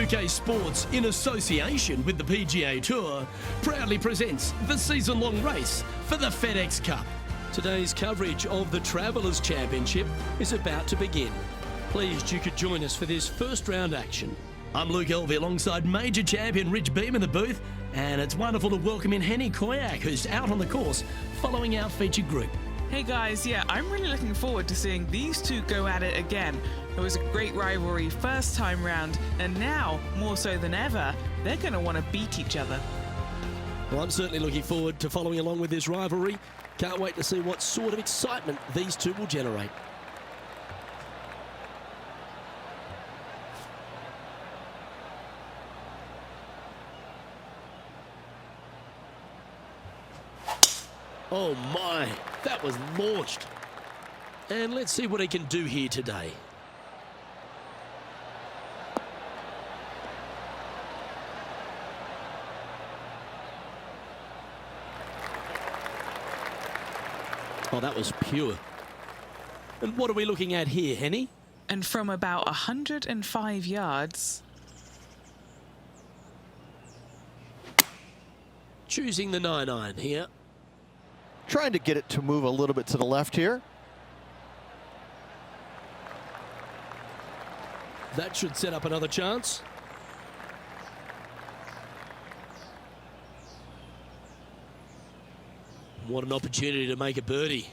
UK Sports, in association with the PGA Tour, proudly presents the season-long race for the FedEx Cup. Today's coverage of the Travellers' Championship is about to begin. Pleased you could join us for this first round action. I'm Luke Elvey alongside Major Champion Rich Beam in the booth, and it's wonderful to welcome in Henny Koyak, who's out on the course following our featured group. Hey guys, I'm really looking forward to seeing these two go at it again. It was a great rivalry first time round, and now, more so than ever, they're going to want to beat each other. Well, I'm certainly looking forward to following along with this rivalry. Can't wait to see what sort of excitement these two will generate. Oh my, that was launched. And let's see what he can do here today. Oh, that was pure. And what are we looking at here, Henny? And from about 105 yards... choosing the 9-iron here. Trying to get it to move a little bit to the left here. That should set up another chance. What an opportunity to make a birdie.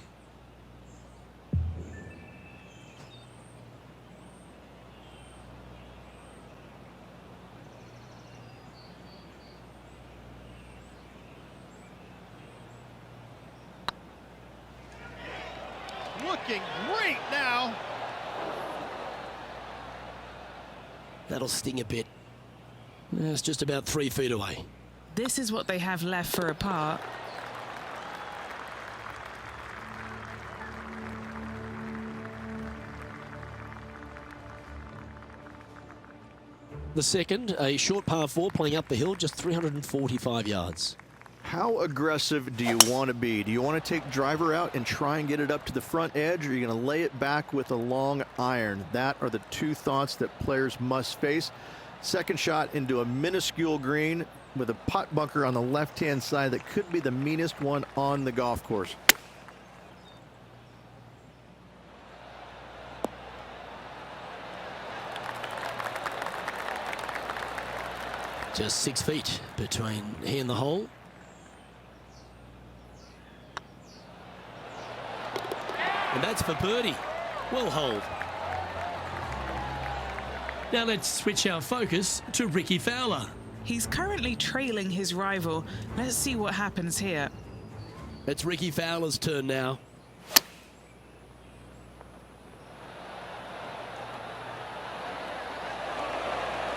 Looking great now. That'll sting a bit. It's just about 3 feet away. This is what they have left for a par. The second, a short par 4 playing up the hill, just 345 yards. How aggressive do you want to be? Do you want to take driver out and try and get it up to the front edge, or are you going to lay it back with a long iron? That are the two thoughts that players must face. Second shot into a minuscule green with a pot bunker on the left-hand side that could be the meanest one on the golf course. Just 6 feet between he and the hole. And that's for birdie. Well holed. Now let's switch our focus to Ricky Fowler. He's currently trailing his rival. Let's see what happens here. It's Ricky Fowler's turn now.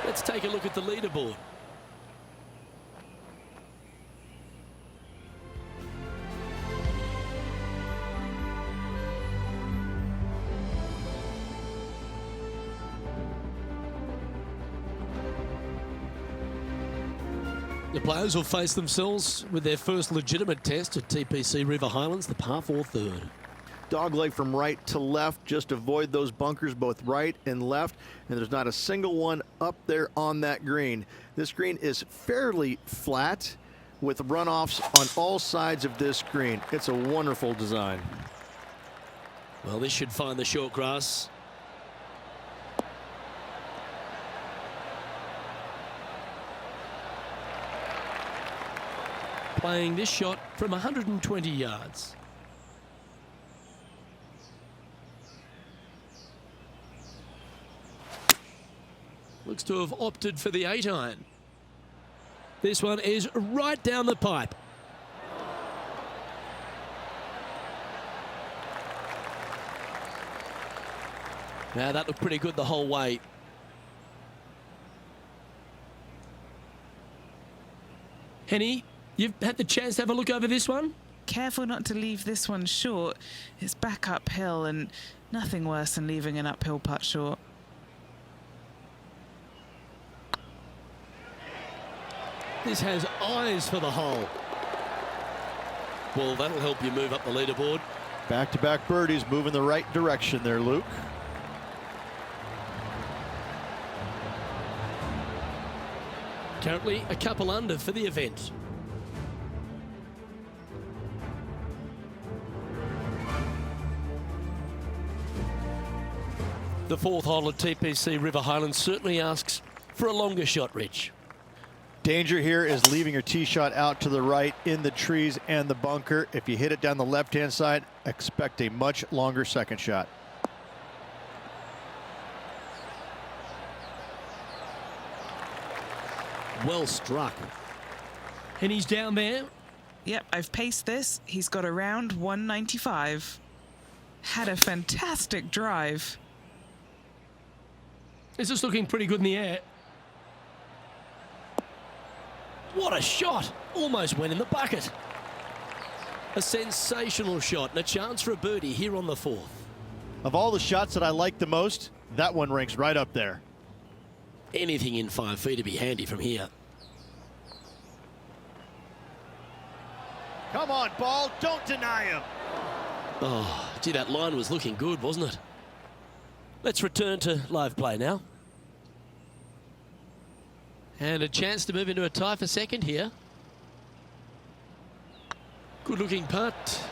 Let's take a look at the leaderboard. The players will face themselves with their first legitimate test at TPC River Highlands, the par 4 third. Dogleg from right to left. Just avoid those bunkers both right and left, and there's not a single one up there on that green. This green is fairly flat with runoffs on all sides of this green. It's a wonderful design. Well, this should find the short grass. Playing this shot from 120 yards. Looks to have opted for the 8-iron. This one is right down the pipe. Now that looked pretty good the whole way. Henny, you've had the chance to have a look over this one? Careful not to leave this one short. It's back uphill, and nothing worse than leaving an uphill putt short. This has eyes for the hole. Well, that'll help you move up the leaderboard. Back-to-back birdies, moving the right direction there, Luke. Currently a couple under for the event. The fourth hole at TPC River Highlands certainly asks for a longer shot, Rich. Danger here is leaving your tee shot out to the right in the trees and the bunker. If you hit it down the left-hand side, expect a much longer second shot. Well struck. And he's down there. Yep, I've paced this. He's got around 195. Had a fantastic drive. This is looking pretty good in the air. What a shot! Almost went in the bucket. A sensational shot and a chance for a birdie here on the fourth. Of all the shots that I like the most, that one ranks right up there. Anything in 5 feet to be handy from here. Come on, ball, don't deny him. Oh, gee, that line was looking good, wasn't it? Let's return to live play now. And a chance to move into a tie for second here. Good looking putt.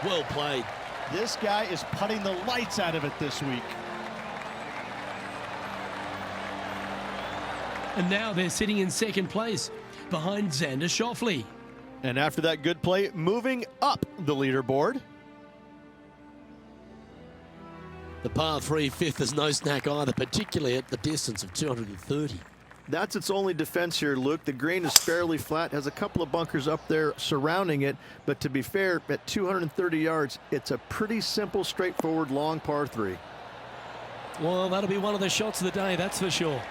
Well played. This guy is putting the lights out of it this week. And now they're sitting in second place behind Xander Schauffele. And after that good play, moving up the leaderboard. The par 3 fifth is no snack either, particularly at the distance of 230. That's its only defense here, Luke. The green is fairly flat, has a couple of bunkers up there surrounding it. But to be fair, at 230 yards, it's a pretty simple, straightforward, long par 3. Well, that'll be one of the shots of the day, that's for sure.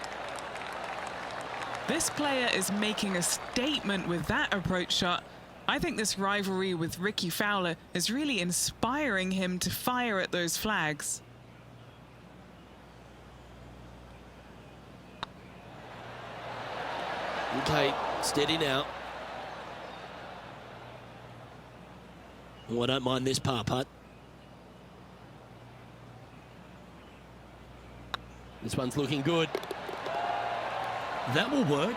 This player is making a statement with that approach shot. I think this rivalry with Ricky Fowler is really inspiring him to fire at those flags. Okay, steady now. Oh, I don't mind this par putt. This one's looking good. That will work.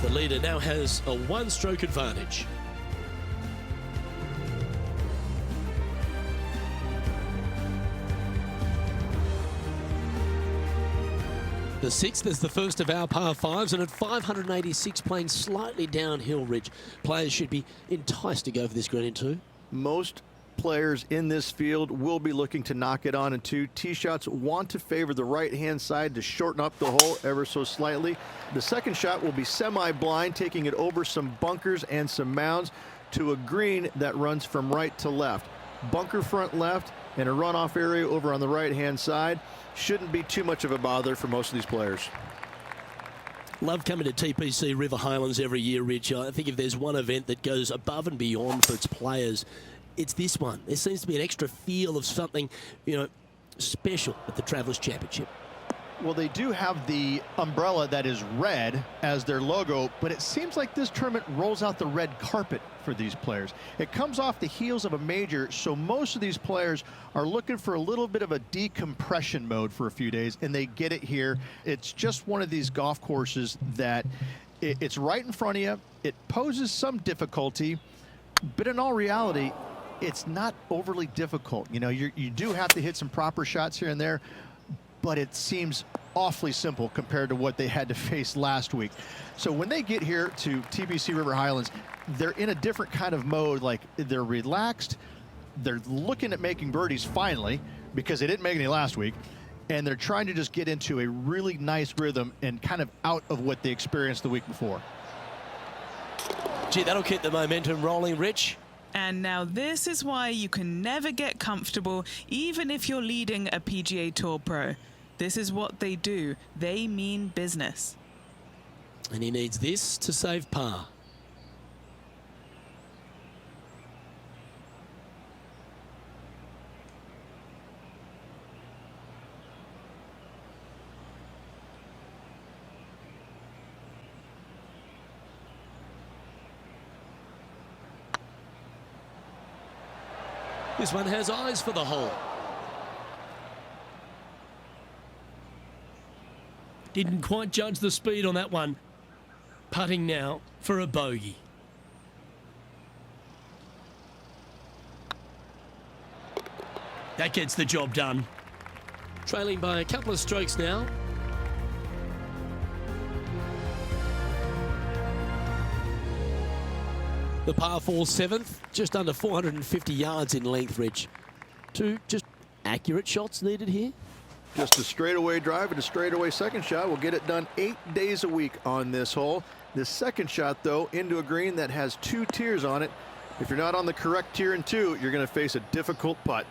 The leader now has a one-stroke advantage. The sixth is the first of our par fives, and at 586 playing slightly downhill, Rich, players should be enticed to go for this green in two. Most players in this field will be looking to knock it on in two. Tee shots want to favor the right-hand side to shorten up the hole ever so slightly. The second shot will be semi-blind, taking it over some bunkers and some mounds to a green that runs from right to left. Bunker front left and a runoff area over on the right-hand side. Shouldn't be too much of a bother for most of these players. Love coming to TPC River Highlands every year, Rich. I think if there's one event that goes above and beyond for its players, it's this one. There seems to be an extra feel of something, special at the Travelers Championship. Well, they do have the umbrella that is red as their logo, but it seems like this tournament rolls out the red carpet for these players. It comes off the heels of a major, so most of these players are looking for a little bit of a decompression mode for a few days, and they get it here. It's just one of these golf courses that it's right in front of you. It poses some difficulty, but in all reality, it's not overly difficult. You do have to hit some proper shots here and there, but it seems awfully simple compared to what they had to face last week. So when they get here to TPC River Highlands, they're in a different kind of mode. Like, they're relaxed, they're looking at making birdies finally, because they didn't make any last week, and they're trying to just get into a really nice rhythm and kind of out of what they experienced the week before. Gee, that'll keep the momentum rolling, Rich. And now this is why you can never get comfortable, even if you're leading a PGA Tour pro. This is what they do. They mean business. And he needs this to save par. This one has eyes for the hole. Didn't quite judge the speed on that one. Putting now for a bogey. That gets the job done. Trailing by a couple of strokes now. The par 4 seventh, just under 450 yards in length, Rich. Two just accurate shots needed here. Just a straightaway drive and a straightaway second shot will get it done 8 days a week on this hole. This second shot, though, into a green that has 2 tiers on it. If you're not on the correct tier in 2, you're going to face a difficult putt.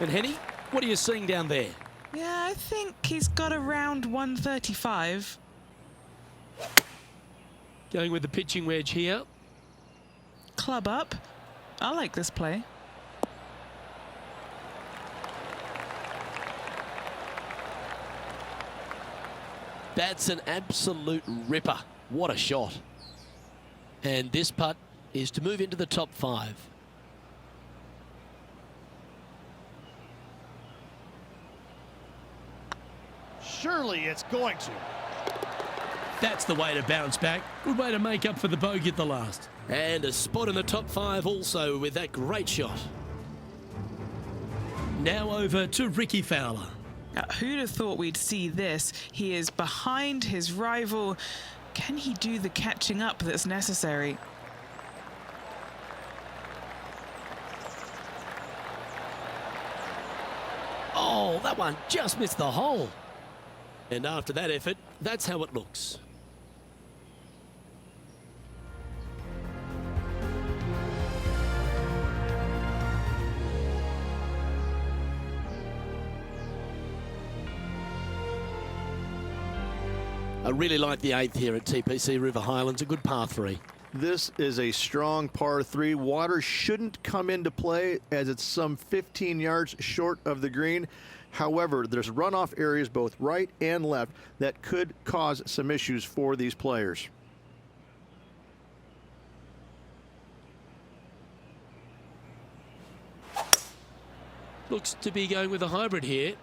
And Henny, what are you seeing down there? Yeah, I think he's got around 135. Going with the pitching wedge here. Club up. I like this play. That's an absolute ripper. What a shot. And this putt is to move into the top 5. Surely it's going to. That's the way to bounce back. Good way to make up for the bogey at the last. And a spot in the top 5 also with that great shot. Now over to Ricky Fowler. Who'd have thought we'd see this? He is behind his rival. Can he do the catching up that's necessary? Oh, that one just missed the hole. And after that effort, that's how it looks. I really like the 8th here at TPC River Highlands, a good par 3. This is a strong par 3. Water shouldn't come into play as it's some 15 yards short of the green. However, there's runoff areas both right and left that could cause some issues for these players. Looks to be going with a hybrid here.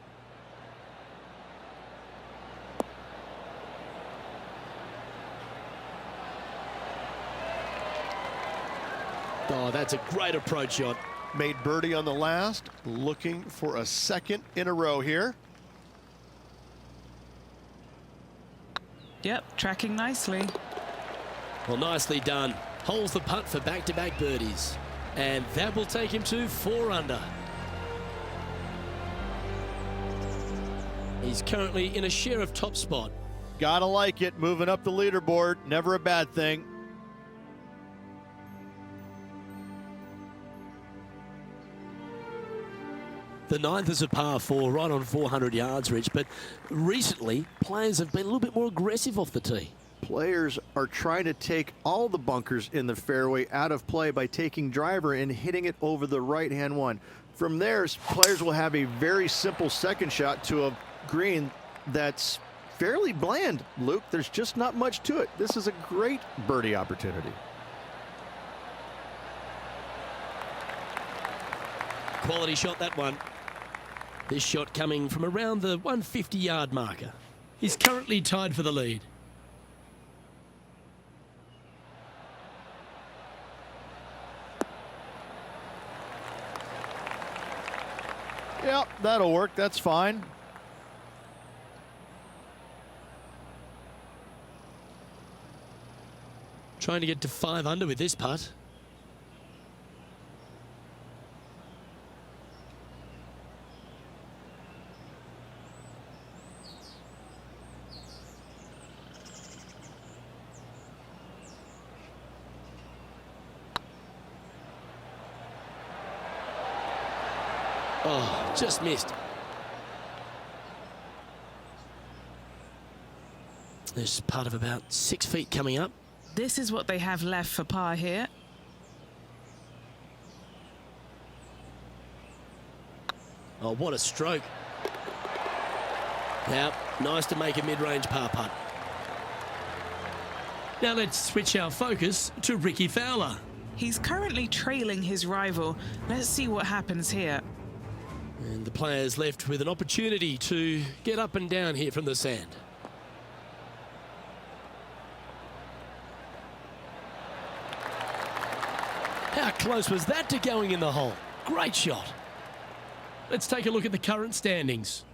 Oh, that's a great approach shot. Made birdie on the last, looking for a second in a row here. Yep, tracking nicely. Well, nicely done. Holds the putt for back-to-back birdies. And that will take him to 4 under. He's currently in a share of top spot. Gotta like it, moving up the leaderboard, never a bad thing. The 9th is a par 4, right on 400 yards, Rich, but recently players have been a little bit more aggressive off the tee. Players are trying to take all the bunkers in the fairway out of play by taking driver and hitting it over the right-hand one. From there, players will have a very simple second shot to a green that's fairly bland, Luke. There's just not much to it. This is a great birdie opportunity. Quality shot, that one. This shot coming from around the 150-yard marker. He's currently tied for the lead. Yep, that'll work. That's fine. Trying to get to 5 under with this putt. Oh, just missed. There's a putt of about 6 feet coming up. This is what they have left for par here. Oh, what a stroke. Now, nice to make a mid-range par putt. Now let's switch our focus to Ricky Fowler. He's currently trailing his rival. Let's see what happens here. And the players left with an opportunity to get up and down here from the sand. How close was that to going in the hole? Great shot. Let's take a look at the current standings.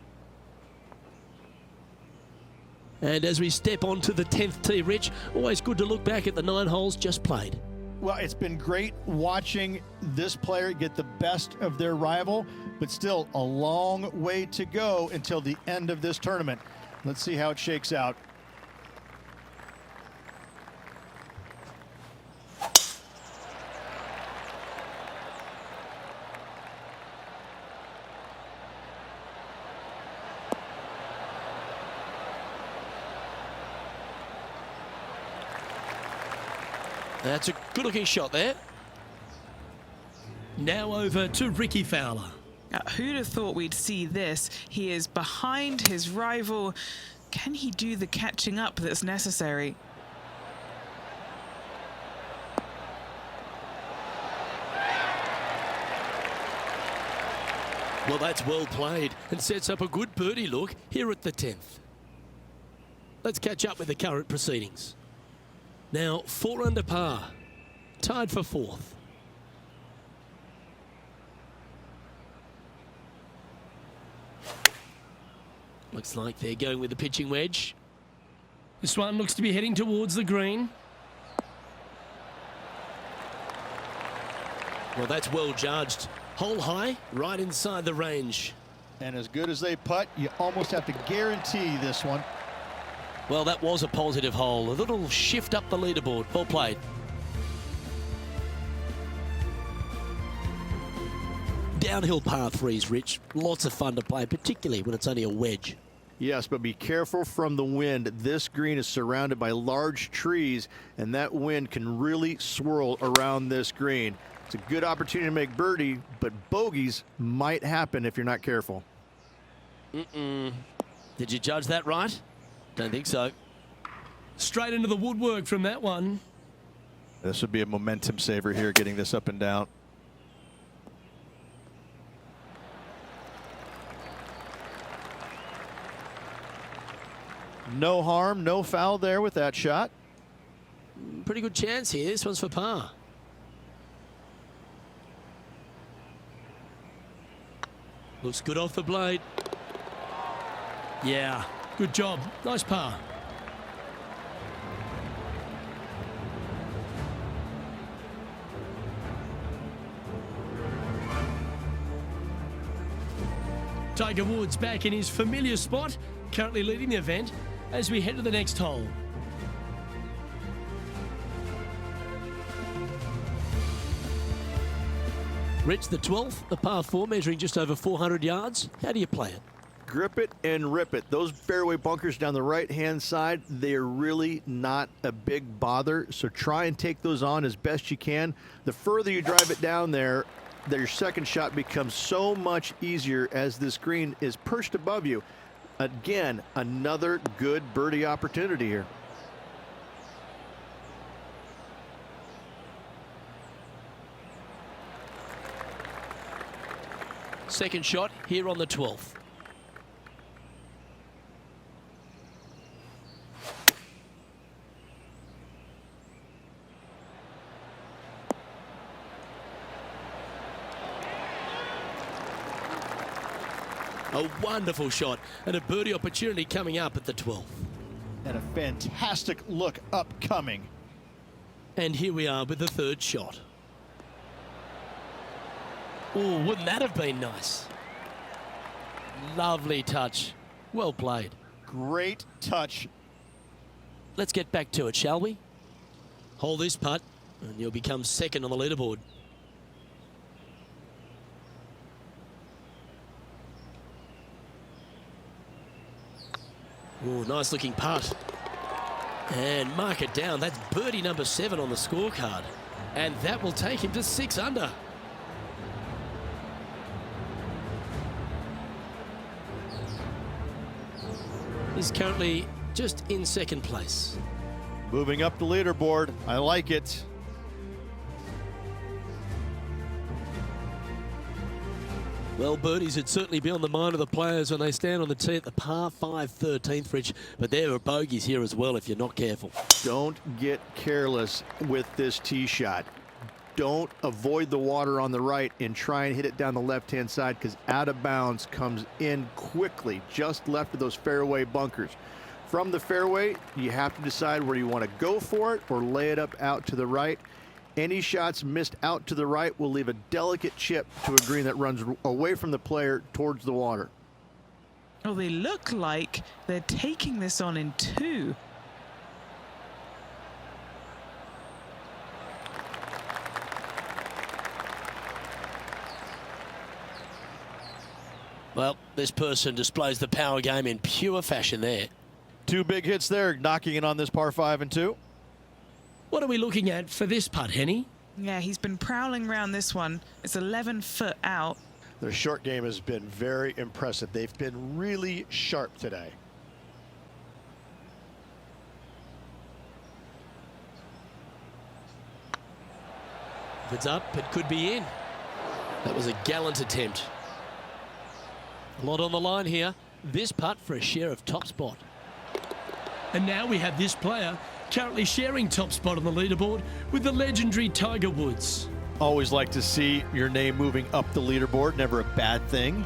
And as we step onto the 10th tee, Rich, always good to look back at the 9 holes just played. Well, it's been great watching this player get the best of their rival, but still a long way to go until the end of this tournament. Let's see how it shakes out. That's a good-looking shot there. Now over to Ricky Fowler. Who'd have thought we'd see this? He is behind his rival. Can he do the catching up that's necessary? Well, that's well played and sets up a good birdie look here at the 10th. Let's catch up with the current proceedings. Now, 4 under par, tied for 4th. Looks like they're going with the pitching wedge. This one looks to be heading towards the green. Well, that's well judged. Hole high, right inside the range. And as good as they putt, you almost have to guarantee this one. Well, that was a positive hole. A little shift up the leaderboard. Well played. Downhill par 3s, Rich. Lots of fun to play, particularly when it's only a wedge. Yes, but be careful from the wind. This green is surrounded by large trees, and that wind can really swirl around this green. It's a good opportunity to make birdie, but bogeys might happen if you're not careful. Did you judge that right? Don't think so. Straight into the woodwork from that one. This would be a momentum saver here, getting this up and down. No harm, no foul there with that shot. Pretty good chance here. This one's for par. Looks good off the blade. Yeah, good job. Nice par. Tiger Woods back in his familiar spot, currently leading the event as we head to the next hole. Rich, the 12th, the par 4, measuring just over 400 yards. How do you play it? Grip it and rip it. Those fairway bunkers down the right-hand side, they're really not a big bother, so try and take those on as best you can. The further you drive it down there, your second shot becomes so much easier as this green is perched above you. Again, another good birdie opportunity here. Second shot here on the 12th. A wonderful shot and a birdie opportunity coming up at the 12th. And a fantastic look upcoming. And here we are with the third shot. Oh, wouldn't that have been nice? Lovely touch. Well played. Great touch. Let's get back to it, shall we? Hold this putt and you'll become second on the leaderboard. Oh, nice looking putt. And mark it down. That's birdie number 7 on the scorecard. And that will take him to 6 under. He's currently just in second place. Moving up the leaderboard. I like it. Well, birdies would certainly be on the mind of the players when they stand on the tee at the par 5 13th, Rich. But there are bogeys here as well if you're not careful. Don't get careless with this tee shot. Don't avoid the water on the right and try and hit it down the left-hand side, because out of bounds comes in quickly, just left of those fairway bunkers. From the fairway, you have to decide where you want to go for it or lay it up out to the right. Any shots missed out to the right will leave a delicate chip to a green that runs away from the player towards the water. Oh, they look like they're taking this on in 2. Well, this person displays the power game in pure fashion there. 2 big hits there, knocking it on this par 5 and 2. What are we looking at for this putt, Henny? Yeah, he's been prowling around this one. It's 11 foot out. Their short game has been very impressive. They've been really sharp today. If it's up, it could be in. That was a gallant attempt. A lot on the line here. This putt for a share of top spot. And now we have this player currently sharing top spot on the leaderboard with the legendary Tiger Woods. Always like to see your name moving up the leaderboard. Never a bad thing.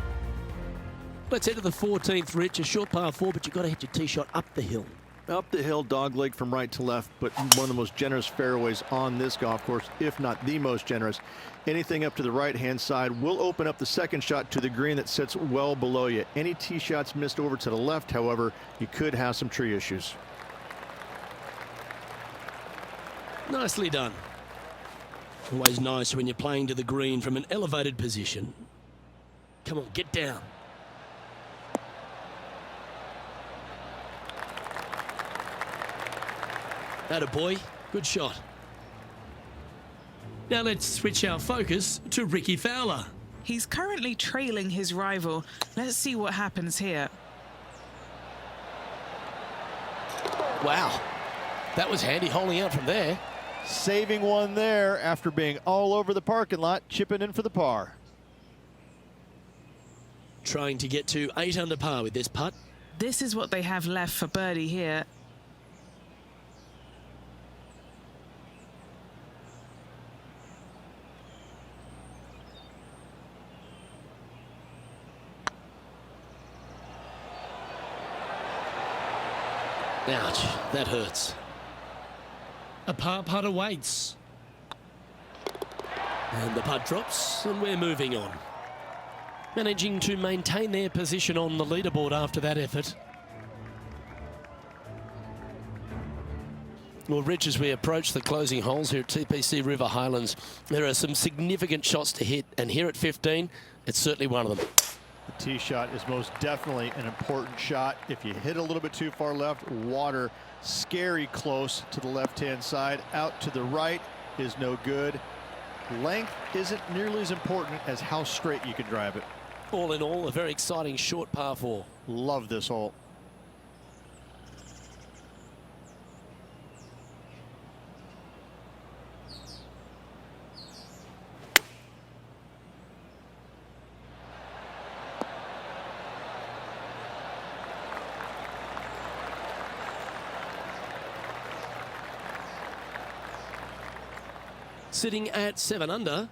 Let's head to the 14th, Rich. A short par 4, but you've got to hit your tee shot up the hill. Up the hill, dogleg from right to left, but one of the most generous fairways on this golf course, if not the most generous. Anything up to the right-hand side will open up the second shot to the green that sits well below you. Any tee shots missed over to the left, however, you could have some tree issues. Nicely done. Always nice when you're playing to the green from an elevated position. Come on, get down. Atta boy, good shot. Now let's switch our focus to Ricky Fowler. He's currently trailing his rival. Let's see what happens here. Wow, that was handy holding out from there. Saving one there after being all over the parking lot, chipping in for the par. Trying to get to 8 under par with this putt. This is what they have left for birdie here. Ouch, that hurts. A par putt awaits. And the putt drops, and we're moving on. Managing to maintain their position on the leaderboard after that effort. Well, Rich, as we approach the closing holes here at TPC River Highlands, there are some significant shots to hit, and here at 15, it's certainly one of them. The tee shot is most definitely an important shot. If you hit a little bit too far left, water scary close to the left-hand side. Out to the right is no good. Length isn't nearly as important as how straight you can drive it. All in all, a very exciting short par 4. Love this hole. Sitting at 7 under,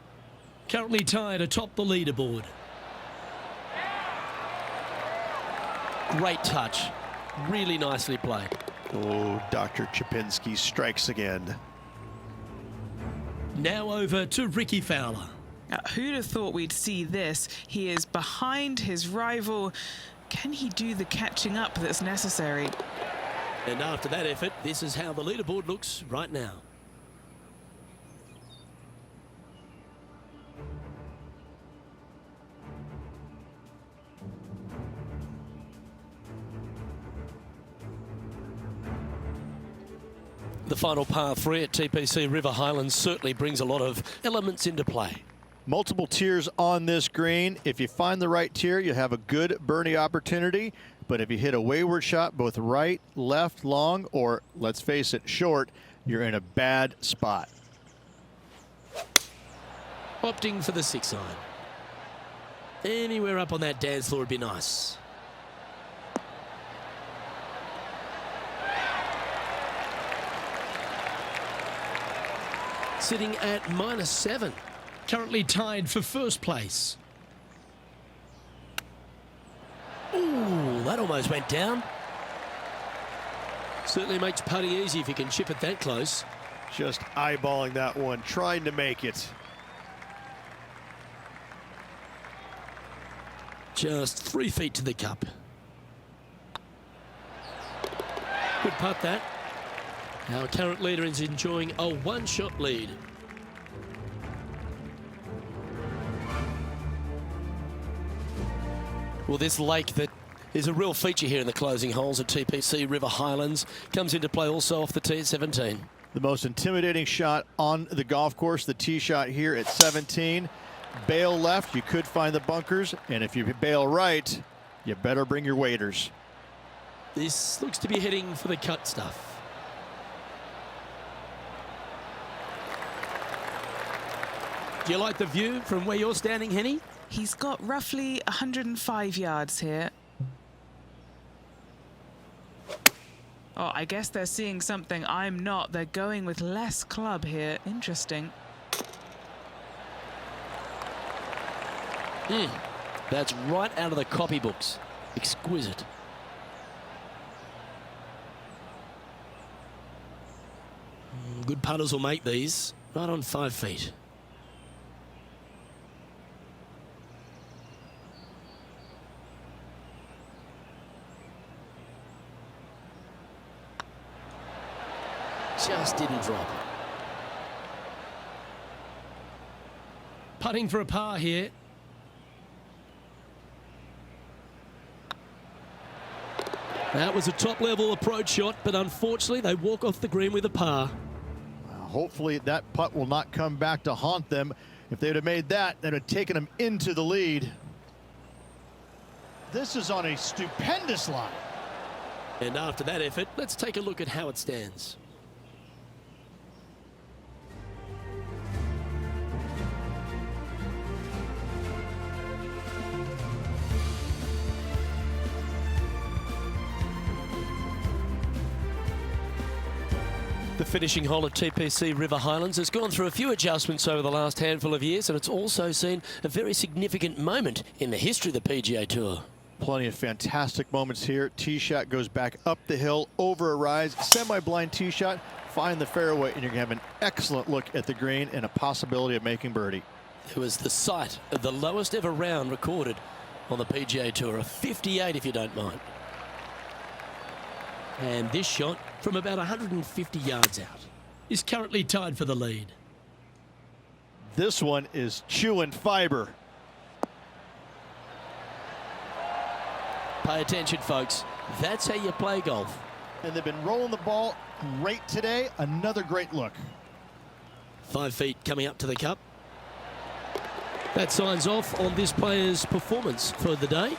currently tied atop the leaderboard. Great touch, really nicely played. Oh, Dr. Chapinski strikes again. Now over to Ricky Fowler. Who'd have thought we'd see this? He is behind his rival. Can he do the catching up that's necessary? And after that effort, this is how the leaderboard looks right now. The final par 3 at TPC River Highlands certainly brings a lot of elements into play. Multiple tiers on this green. If you find the right tier, you have a good birdie opportunity. But if you hit a wayward shot, both right, left, long, or let's face it, short, you're in a bad spot. Opting for the 6 iron. Anywhere up on that dance floor would be nice. Sitting at -7. Currently tied for first place. Ooh, that almost went down. Certainly makes putting easy if you can chip it that close. Just eyeballing that one, trying to make it. Just 3 feet to the cup. Good putt that. Our current leader is enjoying a 1-shot lead. Well, this lake that is a real feature here in the closing holes at TPC River Highlands comes into play also off the tee at 17. The most intimidating shot on the golf course, the tee shot here at 17. Bail left, you could find the bunkers, and if you bail right, you better bring your waders. This looks to be heading for the cut stuff. Do you like the view from where you're standing, Henny? He's got roughly 105 yards here. Oh, I guess they're seeing something I'm not. They're going with less club here. Interesting. That's right out of the copybooks. Exquisite. Good putters will make these. Right on 5 feet. Just didn't drop. Putting for a par here. That was a top-level approach shot, but unfortunately they walk off the green with a par. Hopefully that putt will not come back to haunt them. If they'd have made that, that would have taken them into the lead. This is on a stupendous line. And after that effort, let's take a look at how it stands. The finishing hole at TPC River Highlands has gone through a few adjustments over the last handful of years, and it's also seen a very significant moment in the history of the PGA Tour. Plenty of fantastic moments here. Tee shot goes back up the hill, over a rise, semi-blind tee shot, find the fairway, and you're going to have an excellent look at the green and a possibility of making birdie. It was the site of the lowest ever round recorded on the PGA Tour, a 58 if you don't mind. And this shot from about 150 yards out is currently tied for the lead. This one is chewing fiber. Pay attention, folks. That's how you play golf. And they've been rolling the ball great today. Another great look. 5 feet coming up to the cup. That signs off on this player's performance for the day.